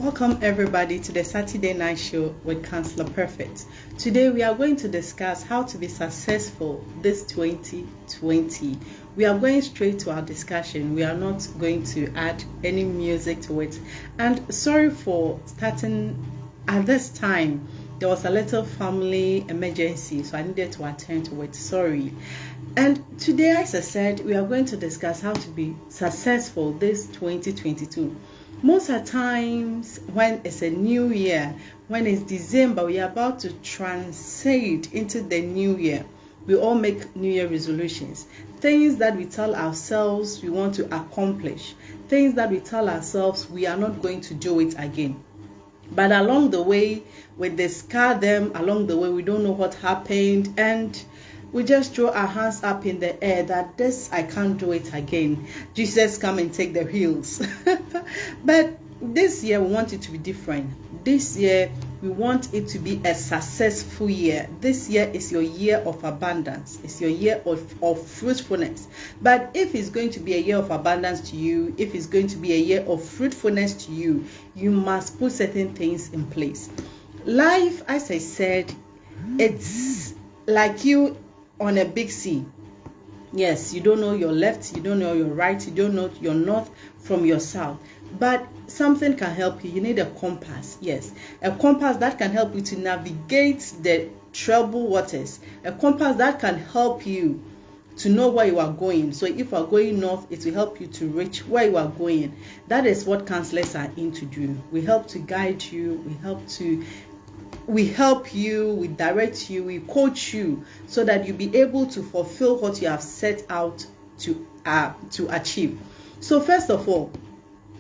Welcome everybody to the Saturday Night Show with Counselor Perfect. Today we are going to discuss how to be successful this 2020. We are going straight to our discussion. We are not going to add any music to it. And sorry for starting at this time. There was a little family emergency, so I needed to attend to it. Sorry. And today, as I said, we are going to discuss how to be successful this 2022. Most of the times when it's a new year, when it's December, we are about to translate into the new year. We all make New Year resolutions, things that we tell ourselves we want to accomplish, things that we tell ourselves we are not going to do it again. But along the way, we discard them. Along the way, we don't know what happened, and we just throw our hands up in the air that this, I can't do it again. Jesus, come and take the wheels. But this year, we want it to be different. This year, we want it to be a successful year. This year is your year of abundance. It's your year of fruitfulness. But if it's going to be a year of abundance to you, if it's going to be a year of fruitfulness to you, you must put certain things in place. Life, as I said, it's like you on a big sea. Yes, you don't know your left, you don't know your right, you don't know your north from your south. But something can help you. You need a compass. Yes, a compass that can help you to navigate the troubled waters. A compass that can help you to know where you are going. So if you are going north, it will help you to reach where you are going. That is what counselors are in to do. We help to guide you. We help you, we direct you, we coach you so that you be able to fulfill what you have set out to achieve. So first of all,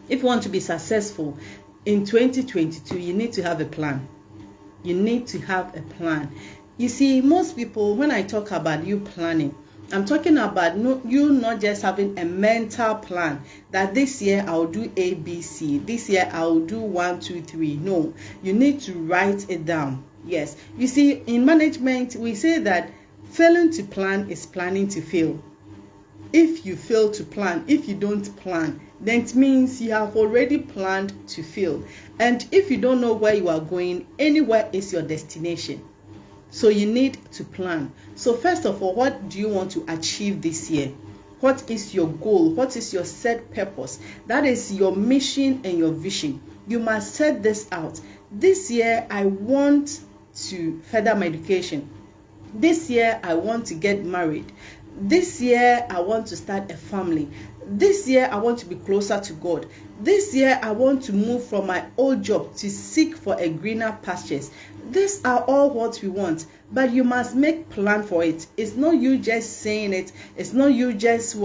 if you want to be successful in 2022, you need to have a plan. You need to have a plan. You see, most people, when I talk about you planning, I'm talking about you not just having a mental plan that this year I'll do A, B, C. This year I'll do 1, 2, 3. No, you need to write it down. Yes. You see, in management, we say that failing to plan is planning to fail. If you fail to plan, if you don't plan, then it means you have already planned to fail. And if you don't know where you are going, anywhere is your destination. So you need to plan. So first of all, what do you want to achieve this year? What is your goal? What is your set purpose? That is your mission and your vision. You must set this out. This year, I want to further my education. This year, I want to get married. This year, I want to start a family. This year, I want to be closer to God. This year, I want to move from my old job to seek for a greener pastures. These are all what we want, but you must make plan for it. It's not you just saying it. It's not you just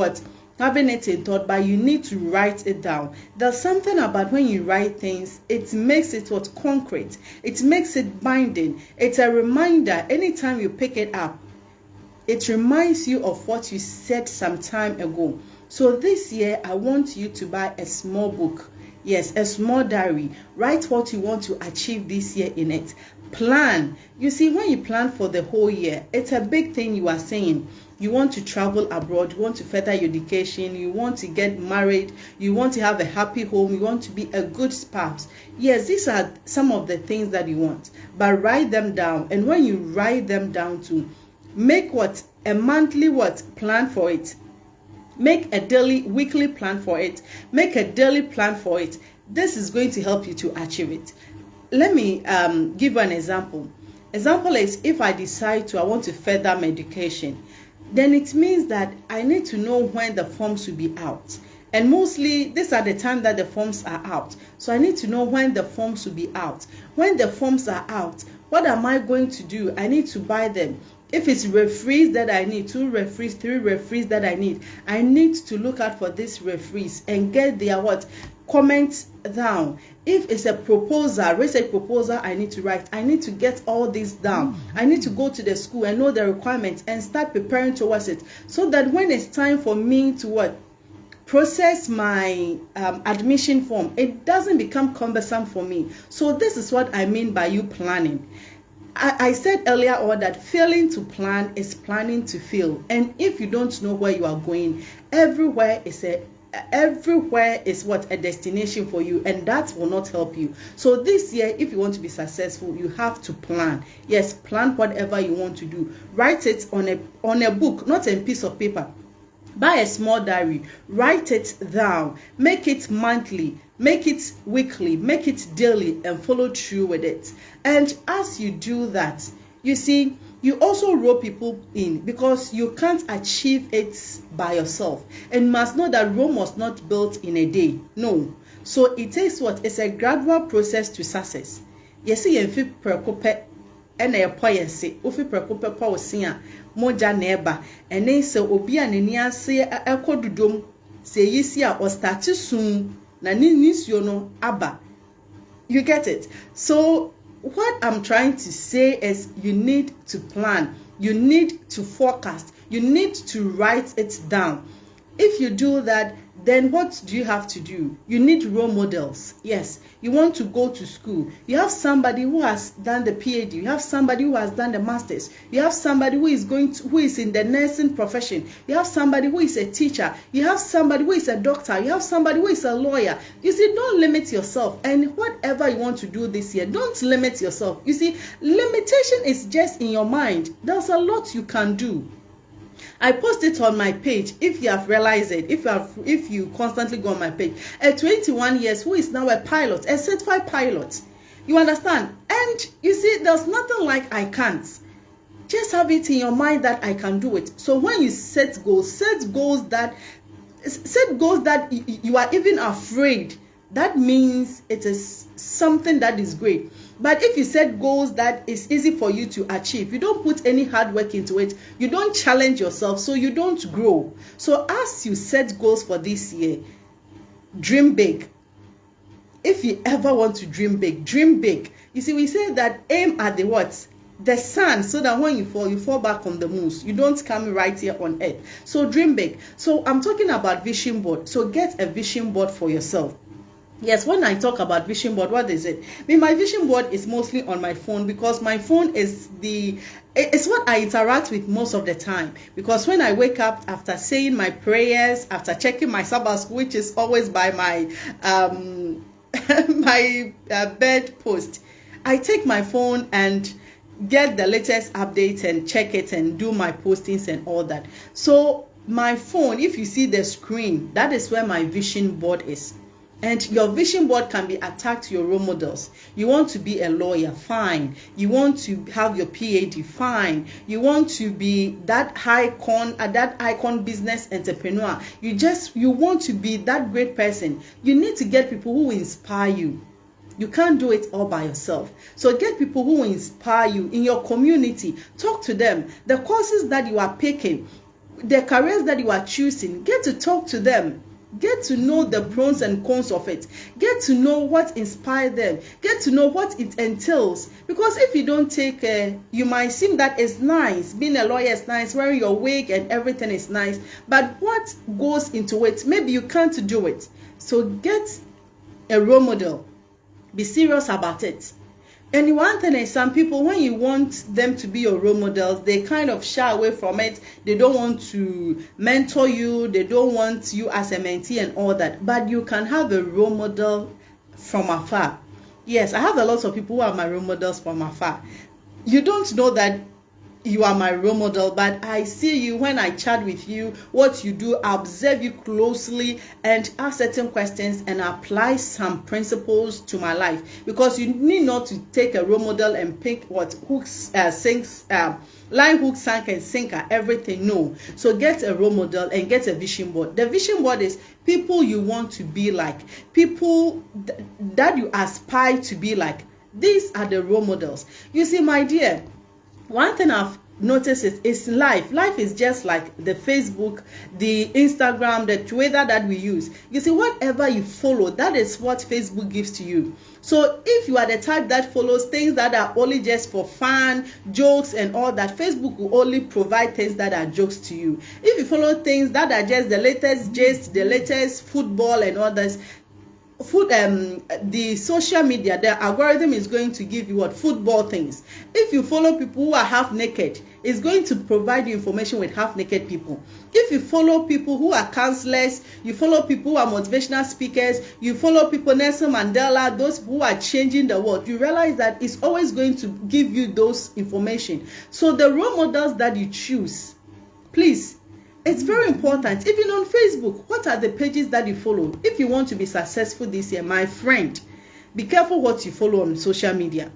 having it in thought, but you need to write it down. There's something about when you write things, it makes it concrete. It makes it binding. It's a reminder anytime you pick it up. It reminds you of what you said some time ago. So this year, I want you to buy a small book. Yes, a small diary. Write what you want to achieve this year in it. Plan. You see, when you plan for the whole year, it's a big thing you are saying. You want to travel abroad, you want to further your education, you want to get married, you want to have a happy home, you want to be a good spouse. Yes, these are some of the things that you want. But write them down. And when you write them down too, make a monthly plan for it. Make a daily, weekly plan for it. Make a daily plan for it. This is going to help you to achieve it. Let me give you an example. Example is if I decide I want to further my education, then it means that I need to know when the forms will be out. And mostly, these are the time that the forms are out. So I need to know when the forms will be out. When the forms are out, what am I going to do? I need to buy them. If it's referees that I need, 2 referees, 3 referees that I need to look out for these referees and get their comments down. If it's a proposal, research proposal I need to write, I need to get all this down. I need to go to the school and know the requirements and start preparing towards it, so that when it's time for me to process my admission form, it doesn't become cumbersome for me. So this is what I mean by you planning. I said earlier on that failing to plan is planning to fail. And if you don't know where you are going, everywhere is a everywhere is what a destination for you, and that will not help you. So this year, if you want to be successful, you have to plan. Yes, plan whatever you want to do. Write it on a book, not a piece of paper. Buy a small diary, write it down, make it monthly, make it weekly, make it daily, and follow through with it. And as you do that, you see, you also roll people in, because you can't achieve it by yourself. And must know that Rome was not built in a day. No. So it takes what? It's a gradual process to success. Yes, you fit preoccupy and a poyese, ufi preoccupy pausia, moja neba, and then so obi and nia say a codudum, say yisia or start soon, na nis yono abba. You get it? So what I'm trying to say is you need to plan, you need to forecast, you need to write it down. If you do that, then what do you have to do? You need role models. Yes, you want to go to school. You have somebody who has done the PhD. You have somebody who has done the masters. You have somebody who is in the nursing profession. You have somebody who is a teacher. You have somebody who is a doctor. You have somebody who is a lawyer. You see, don't limit yourself. And whatever you want to do this year, don't limit yourself. You see, limitation is just in your mind. There's a lot you can do. I post it on my page. If you have realized it, if you constantly go on my page, a 21 years who is now a pilot, a certified pilot. You understand? And you see, there's nothing like I can't. Just have it in your mind that I can do it. So when you set goals that you are even afraid. That means it is something that is great. But if you set goals that is easy for you to achieve, you don't put any hard work into it, you don't challenge yourself, so you don't grow. So as you set goals for this year, dream big. If you ever want to dream big, dream big. You see, we say that aim at the what? The sun, so that when you fall back on the moon. You don't come right here on earth. So dream big. So I'm talking about vision board. So get a vision board for yourself. Yes, when I talk about vision board, what is it? My vision board is mostly on my phone, because my phone is it's what I interact with most of the time. Because when I wake up, after saying my prayers, after checking my Sabbath, which is always by my bed post, I take my phone and get the latest updates and check it and do my postings and all that. So my phone, if you see the screen, that is where my vision board is. And your vision board can be attached to your role models. You want to be a lawyer, fine. You want to have your PhD, fine. You want to be that icon business entrepreneur. You want to be that great person. You need to get people who inspire you. You can't do it all by yourself. So get people who inspire you in your community. Talk to them. The courses that you are picking, the careers that you are choosing, get to talk to them. Get to know the pros and cons of it. Get to know what inspired them. Get to know what it entails. Because if you don't take you might seem that it's nice. Being a lawyer is nice. Wearing your wig and everything is nice. But what goes into it? Maybe you can't do it. So get a role model. Be serious about it. And one thing is, some people, when you want them to be your role models, they kind of shy away from it. They don't want to mentor you. They don't want you as a mentee and all that. But you can have a role model from afar. Yes, I have a lot of people who are my role models from afar. You don't know that you are my role model, but I see you when I chat with you, what you do, I observe you closely and ask certain questions and apply some principles to my life. Because you need not to take a role model and pick what hooks, sinks, line, hook, sank, and sinker, everything. No. So get a role model and get a vision board. The vision board is people you want to be like, people that you aspire to be like. These are the role models. You see, my dear, one thing I've noticed is life. Life is just like the Facebook, the Instagram, the Twitter that we use. You see, whatever you follow, that is what Facebook gives to you. So if you are the type that follows things that are only just for fun, jokes and all that, Facebook will only provide things that are jokes to you. If you follow things that are just the latest gist, the latest football and all that, the social media, the algorithm is going to give you what? Football things. If you follow people who are half naked, it's going to provide you information with half naked people. If you follow people who are counselors, you follow people who are motivational speakers, you follow people, Nelson Mandela, those who are changing the world, you realize that it's always going to give you those information. So the role models that you choose, please, it's very important. Even on Facebook, what are the pages that you follow? If you want to be successful this year, my friend, be careful what you follow on social media.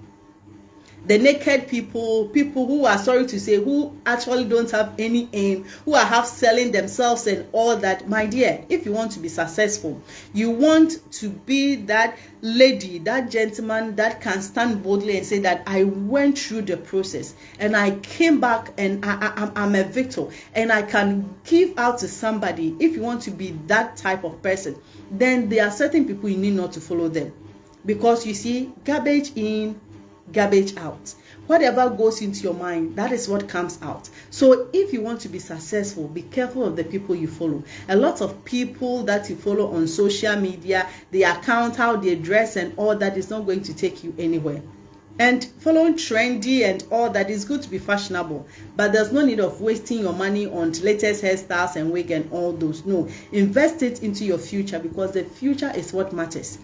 The naked people who are, sorry to say, who actually don't have any aim, who are half selling themselves and all that. My dear, if you want to be successful, you want to be that lady, that gentleman that can stand boldly and say that I went through the process and I came back and I'm a victor and I can give out to somebody. If you want to be that type of person, then there are certain people you need not to follow them. Because you see, garbage in, garbage out. Whatever goes into your mind, that is what comes out. So if you want to be successful, be careful of the people you follow. A lot of people that you follow on social media, the account, how they dress and all that is not going to take you anywhere. And following trendy and all that is good to be fashionable, but there's no need of wasting your money on latest hairstyles and wig and all those. No, invest it into your future, because the future is what matters.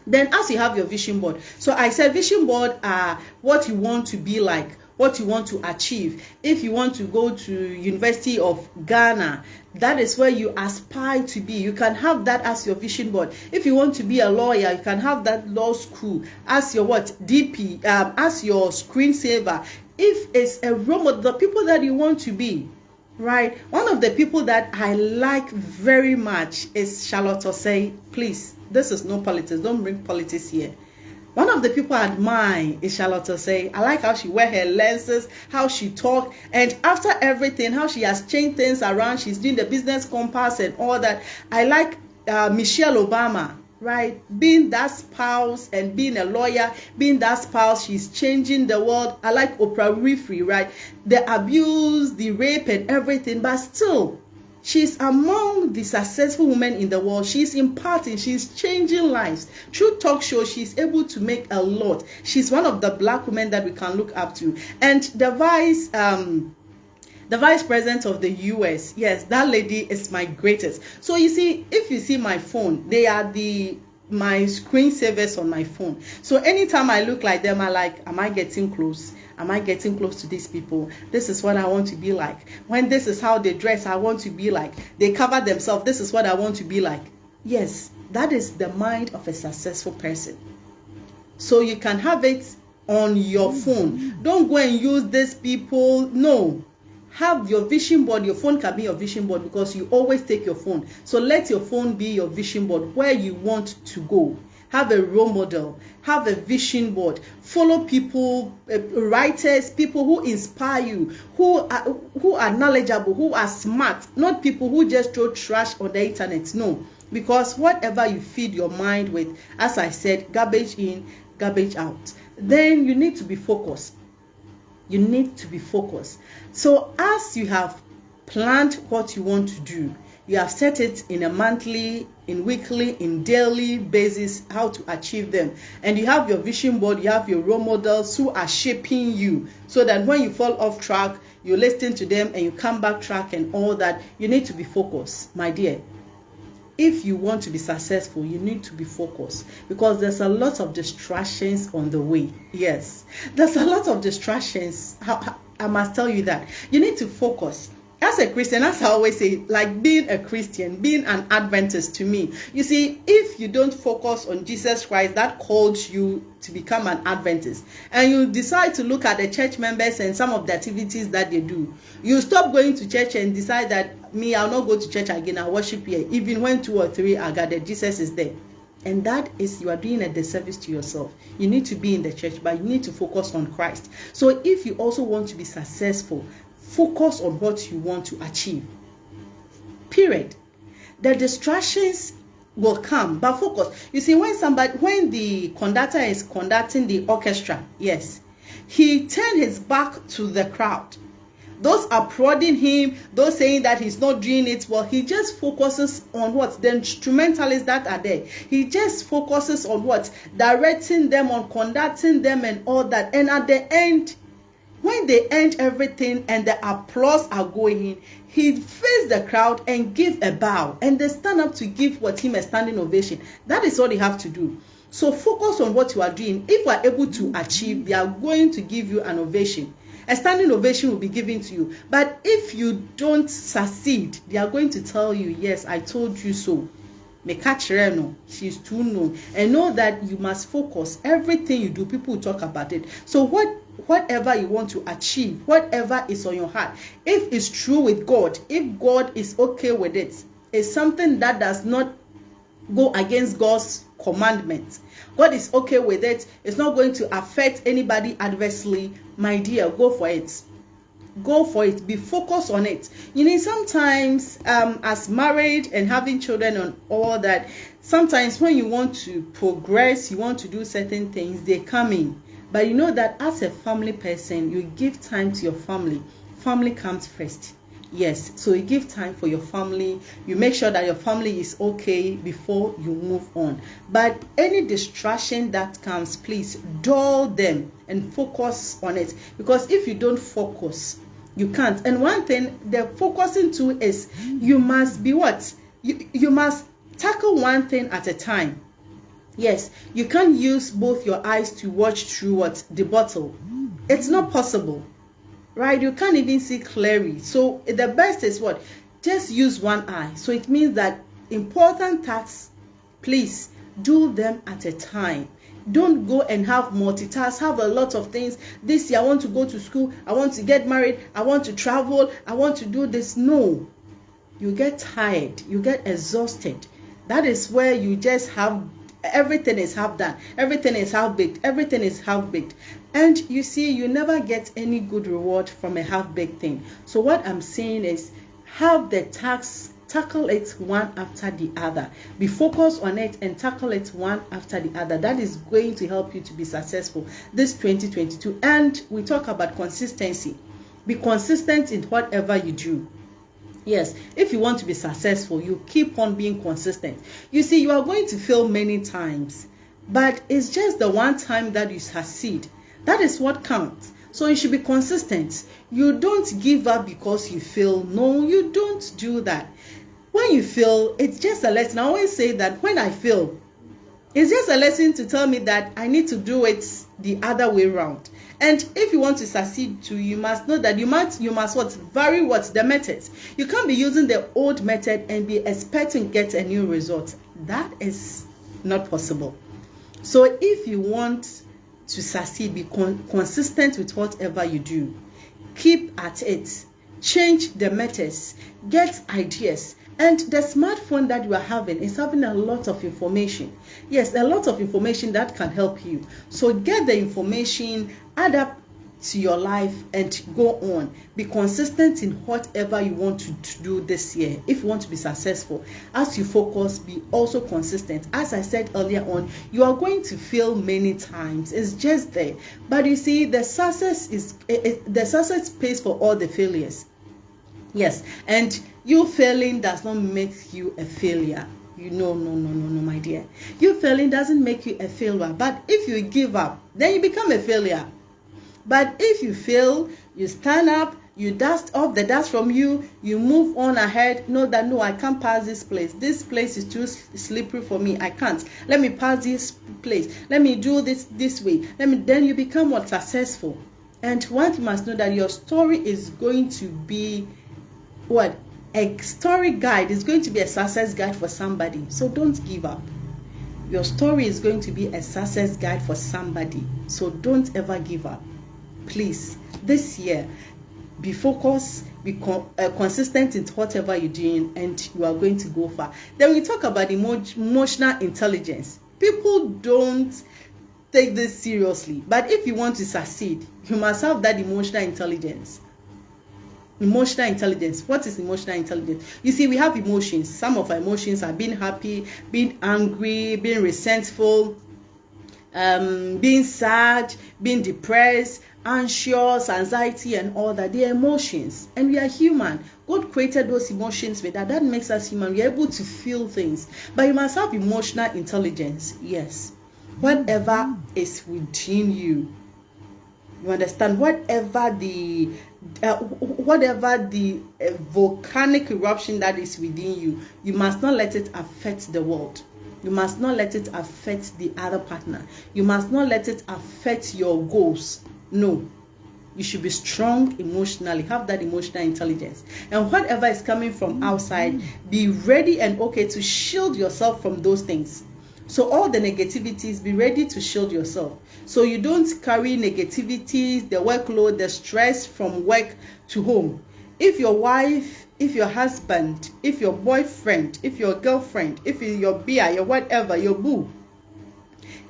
Then as you have your vision board, so I said vision board are what you want to be like, what you want to achieve. If you want to go to University of Ghana, that is where you aspire to be. You can have that as your vision board. If you want to be a lawyer, you can have that law school as your what? DP, as your screensaver. If it's a role model, the people that you want to be, right? One of the people that I like very much is Charlotte Osei. Please, this is no politics. Don't bring politics here. One of the people I admire is Charlotte Osei. I like how she wears her lenses, how she talks, and after everything, how she has changed things around. She's doing the business compass and all that. I like Michelle Obama, right? Being that spouse and being a lawyer, being that spouse, she's changing the world. I like Oprah Winfrey, right? The abuse, the rape and everything, but still, she's among the successful women in the world. She's imparting, she's changing lives. Through talk show, she's able to make a lot. She's one of the black women that we can look up to. And the vice president of the US, yes, that lady is my greatest. So you see, if you see my phone, they are my screensavers on my phone. So anytime I look like them, I like, am I getting close? Am I getting close to these people? This is what I want to be like. When this is how they dress, I want to be like. They cover themselves. This is what I want to be like. Yes, that is the mind of a successful person. So you can have it on your phone. Don't go and use these people. No. Have your vision board. Your phone can be your vision board because you always take your phone. So let your phone be your vision board where you want to go. Have a role model. Have a vision board. Follow people, writers, people who inspire you, who are knowledgeable, who are smart, not people who just throw trash on the internet. No, because whatever you feed your mind with, as I said, garbage in, garbage out. Then you need to be focused. You need to be focused. So as you have planned what you want to do, you have set it in a monthly, in weekly, in daily basis, how to achieve them. And you have your vision board, you have your role models who are shaping you, so that when you fall off track, you listen to them and you come back track and all that. You need to be focused, my dear. If you want to be successful, you need to be focused, because there's a lot of distractions on the way. Yes, there's a lot of distractions. I must tell you that. You need to focus. As a Christian, as I always say, like being a Christian, being an Adventist to me, you see, if you don't focus on Jesus Christ that called you to become an Adventist, and you decide to look at the church members and some of the activities that they do, you stop going to church and decide that, I'll not go to church again, I'll worship here. Even when 2 or 3 are gathered, Jesus is there. And that is, you are doing a disservice to yourself. You need to be in the church, but you need to focus on Christ. So if you also want to be successful, focus on what you want to achieve. Period. The distractions will come, but focus. You see, when the conductor is conducting the orchestra, yes, he turned his back to the crowd. those applauding him, those saying that he's not doing it well, he just focuses on what? The instrumentalists that are there. He just focuses on what? Directing them, on conducting them and all that. And at the end, when they end everything and the applause are going in, he face the crowd and give a bow, and they stand up to give what him a standing ovation. That is what they have to do. So focus on what you are doing. If you are able to achieve, they are going to give you an ovation. A standing ovation will be given to you. But if you don't succeed, they are going to tell you, yes, I told you so. She's too known. And know that you must focus. Everything you do, people will talk about it. So whatever you want to achieve, whatever is on your heart, if it's true with God, if God is okay with it, it's something that does not go against God's commandments, God is okay with it, it's not going to affect anybody adversely, my dear, go for it. Go for it. Be focused on it. You know, sometimes as married and having children and all that, sometimes when you want to progress, you want to do certain things, they come in. But you know that as a family person, you give time to your family. Family comes first. Yes, so you give time for your family. You make sure that your family is okay before you move on. But any distraction that comes, please dull them and focus on it. Because if you don't focus, you can't. And one thing they're focusing to is you must be what? You must tackle one thing at a time. Yes, you can't use both your eyes to watch through what? The bottle. It's not possible. Right? You can't even see clearly. So the best is what? Just use one eye. So it means that important tasks, please do them at a time. Don't go and have multitask, have a lot of things. This year I want to go to school, I want to get married, I want to travel, I want to do this. No. You get tired, you get exhausted. That is where you just have everything is half done, everything is half baked, everything is half baked. And you see, you never get any good reward from a half baked thing. So what I'm saying is, have the tasks, tackle it one after the other. Be focused on it and tackle it one after the other. That is going to help you to be successful this 2022. And we talk about consistency. Be consistent in whatever you do. Yes, if you want to be successful, you keep on being consistent. You see, you are going to fail many times, but it's just the one time that you succeed. That is what counts. So you should be consistent. You don't give up because you fail. No, you don't do that. When you fail, it's just a lesson. I always say that when I fail, it's just a lesson to tell me that I need to do it the other way around. And if you want to succeed too, you must know that you must what? Vary what? The methods. You can't be using the old method and be expecting to get a new result. That is not possible. So if you want to succeed, be consistent with whatever you do. Keep at it. Change the methods. Get ideas. And the smartphone that you are having is having a lot of information. Yes, a lot of information that can help you. So get the information, add up to your life and go on. Be consistent in whatever you want to do this year. If you want to be successful, as you focus, be also consistent. As I said earlier on, you are going to fail many times. It's just there. But you see, the success pays for all the failures. Yes, and you failing does not make you a failure. No, my dear. You failing doesn't make you a failure. But if you give up, then you become a failure. But if you fail, you stand up, you dust off the dust from you, you move on ahead. Know that, no, I can't pass this place. This place is too slippery for me. I can't. Let me pass this place. Let me do this way. Then you become what? Successful. And one you must know that your story is going to be what? A story guide. Is going to be a success guide for somebody. So don't give up. Your story is going to be a success guide for somebody. So don't ever give up. Please, this year, be focused, be consistent in whatever you're doing, and you are going to go far. Then we talk about emotional intelligence. People don't take this seriously, but if you want to succeed, you must have that emotional intelligence. Emotional intelligence. What is emotional intelligence? You see, we have emotions. Some of our emotions are being happy, being angry, being resentful, being sad, being depressed, anxious, anxiety, and all that. They are emotions, and we are human. God created those emotions with that. That makes us human. We are able to feel things, but you must have emotional intelligence. Yes, whatever is within you, you understand. Whatever the volcanic eruption that is within you, you must not let it affect the world. You must not let it affect the other partner. You must not let it affect your goals. No. You should be strong emotionally. Have that emotional intelligence. And whatever is coming from outside, be ready and okay to shield yourself from those things. So all the negativities, be ready to shield yourself. So you don't carry negativities, the workload, the stress from work to home. If your wife, if your husband, if your boyfriend, if your girlfriend, if your beer, your whatever, your boo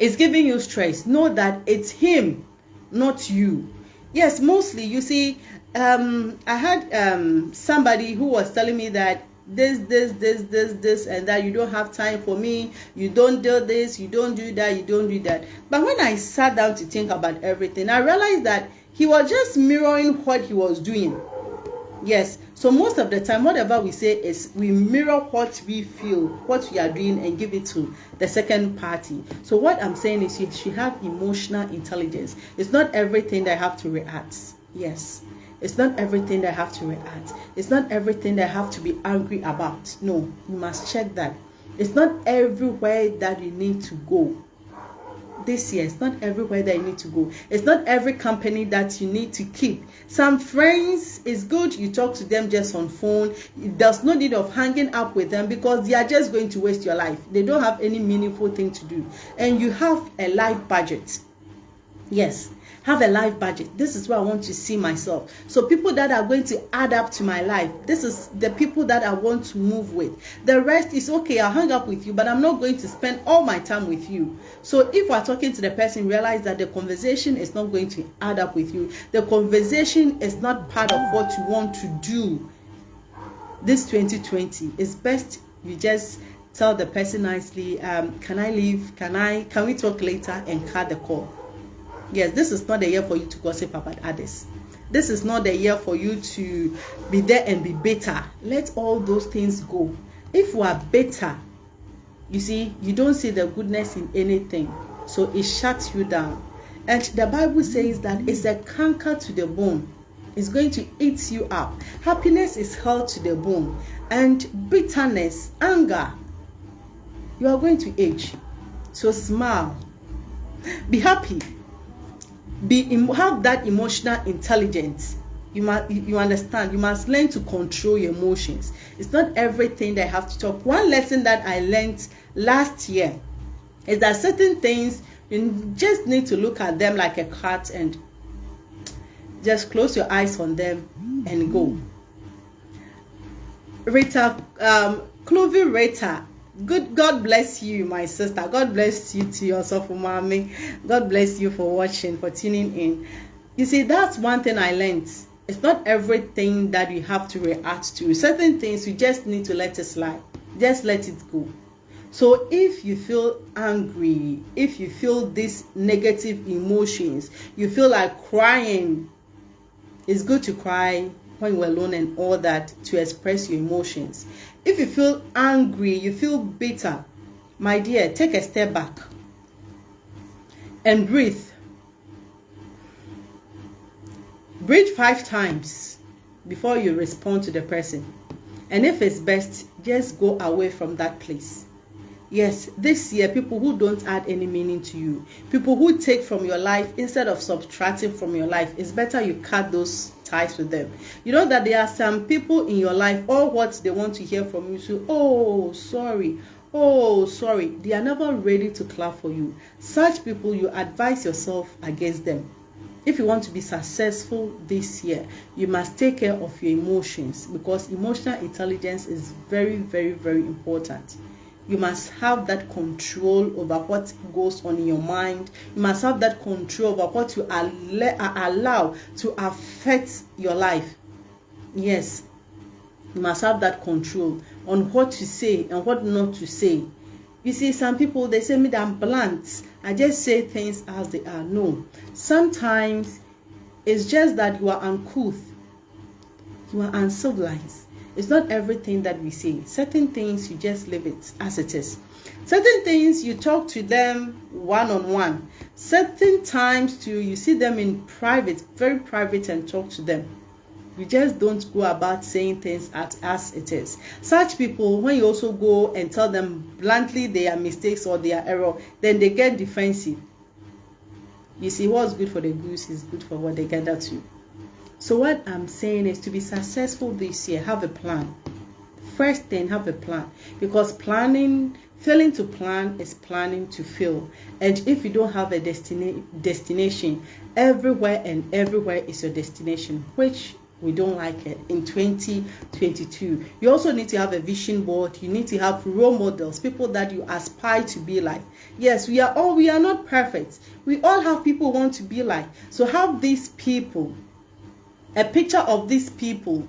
is giving you stress, know that it's him, not you. Yes, mostly, you see, I had somebody who was telling me that this, and that you don't have time for me, you don't do this, you don't do that, you don't do that. But when I sat down to think about everything, I realized that he was just mirroring what he was doing. Yes, so most of the time, whatever we say is we mirror what we feel, what we are doing, and give it to the second party. So what I'm saying is you should have emotional intelligence. It's not everything that I have to react. Yes, it's not everything that I have to react. It's not everything that I have to be angry about. No, you must check that. It's not everywhere that you need to go. This year, it's not everywhere that you need to go. It's not every company that you need to keep. Some friends, is good you talk to them just on phone. There's no need of hanging up with them because they are just going to waste your life. They don't have any meaningful thing to do. And you have a life budget. Yes, have a life budget. This is where I want to see myself. So people that are going to add up to my life, this is the people that I want to move with. The rest is okay, I'll hang up with you, but I'm not going to spend all my time with you. So if we're talking to the person, realize that the conversation is not going to add up with you. The conversation is not part of what you want to do. This 2020, it's best you just tell the person nicely, can I leave? Can we talk later, and cut the call. Yes, this is not the year for you to gossip about others. This is not the year for you to be there and be bitter. Let all those things go. If we are bitter, you see, you don't see the goodness in anything. So it shuts you down. And the Bible says that it's a canker to the bone. It's going to eat you up. Happiness is held to the bone. And bitterness, anger, you are going to age. So smile. Be happy. Have that emotional intelligence. You understand. You must learn to control your emotions. It's not everything that I have to talk. One lesson that I learned last year is that certain things you just need to look at them like a cat and just close your eyes on them and go. Clovy Rita, God bless you, my sister. God bless you to yourself, mommy. God bless you for watching, for tuning in. You see, that's one thing I learned. It's not everything that you have to react to. Certain things you just need to let it slide. Just let it go. So if you feel angry, if you feel these negative emotions, you feel like crying, it's good to cry when you're alone and all that, to express your emotions. If you feel angry, you feel bitter, my dear, take a step back and breathe. Breathe 5 times before you respond to the person. And if it's best, just go away from that place. Yes, this year, people who don't add any meaning to you, people who take from your life instead of subtracting from your life, it's better you cut those ties with them. You know that there are some people in your life, all what they want to hear from you, so, oh, sorry, they are never ready to clap for you. Such people, you advise yourself against them. If you want to be successful this year, you must take care of your emotions, because emotional intelligence is very, very, very important. You must have that control over what goes on in your mind. You must have that control over what you allow to affect your life. Yes, you must have that control on what to say and what not to say. You see, some people, they say me that I'm blunt. I just say things as they are. No, sometimes It's just that you are uncouth. You are uncivilized. It's not everything that we say. Certain things you just leave it as it is. Certain things you talk to them one-on-one. Certain times too, you see them in private, very private, and talk to them. You just don't go about saying things as it is. Such people, when you also go and tell them bluntly their mistakes or their error, then they get defensive. You see, what's good for the goose is good for what they gather to. So what I'm saying is, to be successful this year, have a plan. First thing, have a plan. Because failing to plan is planning to fail. And if you don't have a destination, everywhere is your destination, which we don't like it in 2022. You also need to have a vision board. You need to have role models, people that you aspire to be like. Yes, we are not perfect. We all have people who want to be like. So have these people, a picture of these people,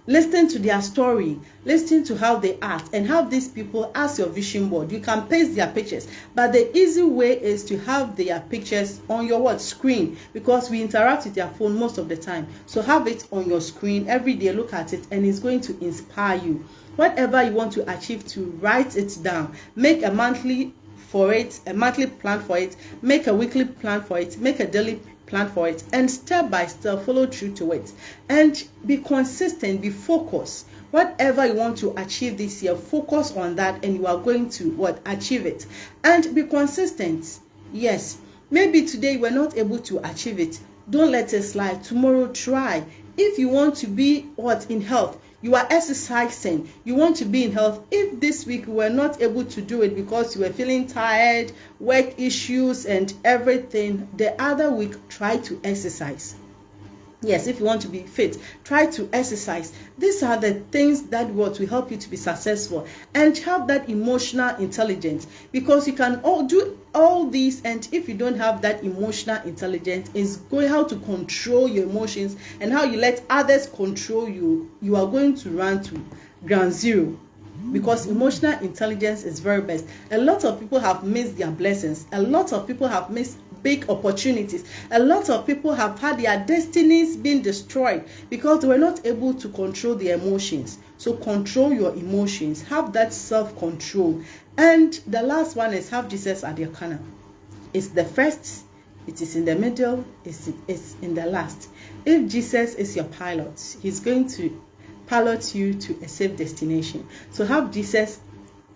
listen to their story, listen to how they act, and have these people as your vision board. You can paste their pictures, but the easy way is to have their pictures on your screen, because we interact with their phone most of the time. So have it on your screen every day, look at it, and it's going to inspire you. Whatever you want to achieve, to write it down. Make a monthly plan for it, make a weekly plan for it, make a daily plan for it, and step by step follow through to it. And be consistent, be focused. Whatever you want to achieve this year, focus on that, and you are going to achieve it. And be consistent. Yes, maybe today you were not able to achieve it. Don't let it slide. Tomorrow, try. If you want to be in health, you are exercising, you want to be in health. If this week you were not able to do it because you were feeling tired, work issues and everything, the other week try to exercise. Yes, if you want to be fit, try to exercise. These are the things that will help you to be successful, and have that emotional intelligence, because you can do all these, and if you don't have that emotional intelligence, is going how to control your emotions and how you let others control you, you are going to run to ground zero. Because emotional intelligence is very best. A lot of people have missed their blessings. A lot of people have missed big opportunities. A lot of people have had their destinies being destroyed because they were not able to control their emotions. So control your emotions. Have that self-control. And the last one is have Jesus at your corner. It's the first, it is in the middle, it's in the last. If Jesus is your pilot, he's going to pilot you to a safe destination. So have Jesus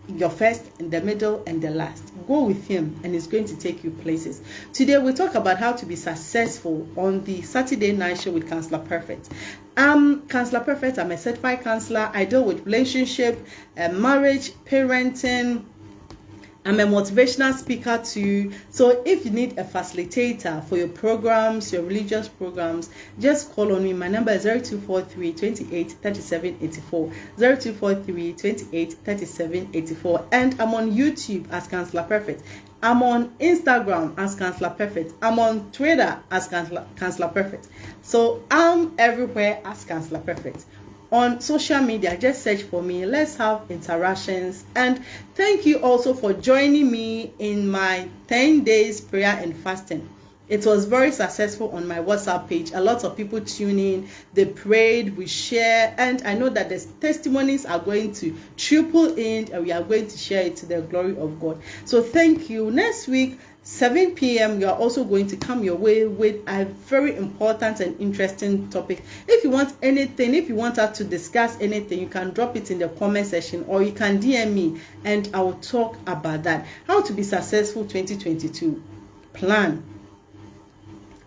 your first, in the middle, and the last. Go with him, and he's going to take you places. Today we talk about how to be successful on the Saturday Night Show with Counselor Perfect. Counselor Perfect. I'm a certified counselor. I deal with relationship, marriage, parenting. I'm a motivational speaker too. So if you need a facilitator for your programs, your religious programs, just call on me. My number is 0243 28 37 84. 0243 28 37 84. And I'm on YouTube as Counselor Perfect. I'm on Instagram as Counselor Perfect. I'm on Twitter as Counselor Perfect. So I'm everywhere as Counselor Perfect. On social media, just search for me. Let's have interactions. And thank you also for joining me in my 10 days prayer and fasting. It was very successful on my WhatsApp page. A lot of people tune in, they prayed, we share, and I know that the testimonies are going to triple in, and we are going to share it to the glory of God. So thank you. Next week, 7 p.m. you are also going to come your way with a very important and interesting topic. If you want anything, if you want us to discuss anything, you can drop it in the comment section, or you can DM me and I will talk about that. How to be successful 2022. Plan.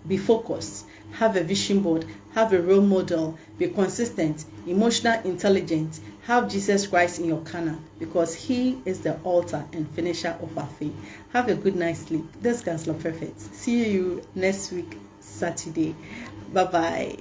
Be focused. Have a vision board. Have a role model. Be consistent. Emotional intelligence. Have Jesus Christ in your corner, because he is the author and finisher of our faith. Have a good night's sleep. This is Counselor Perfect. See you next week, Saturday. Bye-bye.